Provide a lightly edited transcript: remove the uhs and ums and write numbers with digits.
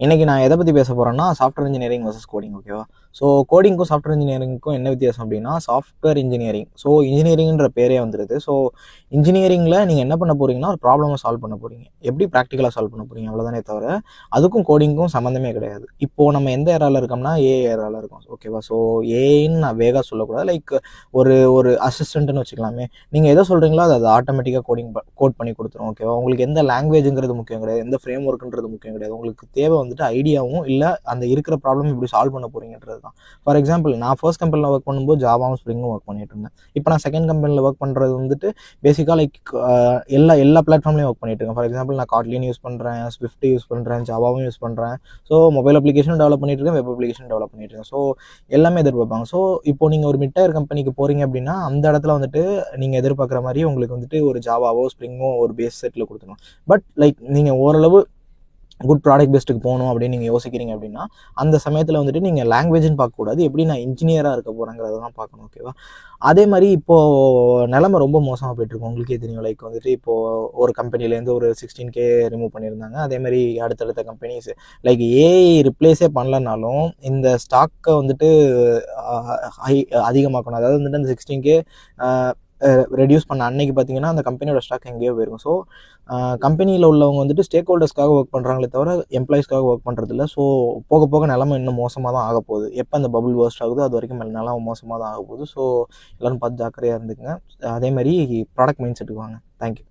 இன்னைக்கு நான் எதை பற்றி பேச போகிறேன்னா சாஃப்ட்வேர் இன்ஜினியரிங் வர்சஸ் கோடிங். ஓகேவா? ஸோ கோடிங்க்கும் சாஃப்ட்வேர் இன்ஜினியரிங்க்கும் என்ன வித்தியாசம் அப்படின்னா, சாஃப்ட்வேர் இன்ஜினியரிங் ஸோ இன்ஜினியரிங்ன்ற பேரே வந்துடுது. ஸோ இன்ஜினியரிங்கில் நீங்கள் என்ன பண்ண போகிறீங்கன்னா ஒரு ப்ராப்ளமை சால்வ் பண்ண போகிறீங்க. எப்படி ப்ராக்டிக்கலாக சால்வ் பண்ண போகிறீங்க அவ்வளோதானே தவிர அதுக்கும் கோடிங்க்கும் சம்மந்தமே கிடையாது. இப்போது நம்ம எந்த ஏராவில் இருக்கோம்னா ஏராவில் இருக்கோம். ஓகேவா? ஸோ ஏன்னு நான் வேகா சொல்லக்கூடாது. லைக் ஒரு ஒரு அசிஸ்டன்ட்னு வச்சுக்கலாமே. நீங்கள் எதை சொல்கிறீங்களோ அது ஆட்டோமேட்டிக்காக கோட் பண்ணி கொடுத்துரும். ஓகேவா? உங்களுக்கு எந்த லாங்குவேஜுங்கிறது முக்கியம் கிடையாது, எந்த ஃப்ரேம் ஒர்க்குன்றது முக்கியம் கிடையாது. உங்களுக்கு தேவை வந்துட்டு ஐடியாவும் இல்லை அந்த இருக்கிற ப்ராப்ளம் இப்படி சால்வ் பண்ண போகிறீங்கன்றது தான். ஃபார் எக்ஸாம்பிள், நான் ஃபர்ஸ்ட் கம்பெனியில் ஒர்க் பண்ணும்போது ஜாவாவும் ஸ்ப்ரிங்கும் ஒர்க் பண்ணிட்டு இருந்தேன். இப்போ நான் செகண்ட் கம்பெனியில் ஒர்க் பண்ணுறது வந்துட்டு பேசிக்காக லைக் எல்லா பிளாட்ஃபார்ம்லையும் ஒர்க் பண்ணிட்டு இருக்கேன். ஃபார் எக்ஸாம்பிள், நான் காட்லின் யூஸ் பண்ணுறேன், ஸ்விஃப்ட் யூஸ் பண்ணுறேன், ஜாவாவும் யூஸ் பண்ணுறேன். ஸோ மொபைல் அப்ளிகேஷன் டெவலப் பண்ணிட்டு இருக்கேன், வெப் அப்ளிகேஷன் டெவலப் பண்ணிட்டு இருக்கேன். ஸோ எல்லாமே எதிர்பார்ப்பாங்க. ஸோ இப்போ நீங்கள் ஒரு மிட்-டயர் கம்பெனிக்கு போகிறீங்க அப்படின்னா அந்த இடத்துல வந்துட்டு நீங்கள் எதிர்பார்க்குற மாதிரி உங்களுக்கு வந்துட்டு ஒரு ஜாவாவோ ஸ்ப்ரிங்கோ ஒரு பேஸ் செட்டில் கொடுத்துரும். பட் லைக் நீங்கள் ஓரளவு குட் ப்ராடக்ட் பெஸ்ட்டுக்கு போகணும் அப்படின்னு நீங்கள் யோசிக்கிறீங்க அப்படின்னா அந்த சமயத்தில் வந்துட்டு நீங்கள் லாங்குவேஜ்னு பார்க்கக்கூடாது, எப்படி நான் இன்ஜினியராக இருக்க போகிறேங்கிறத தான் பார்க்கணும். ஓகேவா? அதே மாதிரி இப்போது நிலமை ரொம்ப மோசமாக போயிட்டுருக்கு, உங்களுக்கே தெரியும். லைக் வந்துட்டு இப்போது ஒரு கம்பெனிலேருந்து ஒரு 16K ரிமூவ் பண்ணியிருந்தாங்க. அதே மாதிரி அடுத்தடுத்த கம்பெனிஸ் லைக் ஏஐ ரிப்ளேஸே பண்ணலனாலும் இந்த ஸ்டாக்கை வந்துட்டு அதிகமாக்கணும். அதாவது வந்துட்டு அந்த 16K ரெடியூஸ் பண்ண அன்னைக்கு பார்த்தீங்கன்னா அந்த கம்பெனியோட ஸ்டாக் எங்கேயோ போயிருக்கும். ஸோ கம்பெனியில் உள்ளவங்க வந்துட்டு ஸ்டேக் ஹோல்டர்ஸ்க்காக ஒர்க் பண்ணுறாங்களே தவிர எம்ப்ளாயிஸ்க்காக ஒர்க் பண்ணுறதில்ல. ஸோ போக போக நிலமை இன்னும் மோசமாக தான் ஆக போகுது. எப்போ அந்த பபுள் பர்ஸ்ட் ஆகுதோ அது வரைக்கும் நிலமை மோசமாக தான் ஆக போகுது. ஸோ எல்லோரும் பார்த்து ஜாக்கிரதையாக இருந்துக்குங்க. அதே மாதிரி ப்ராடக்ட் மைண்ட் செட்டுக்கு வாங்க. தேங்க்யூ.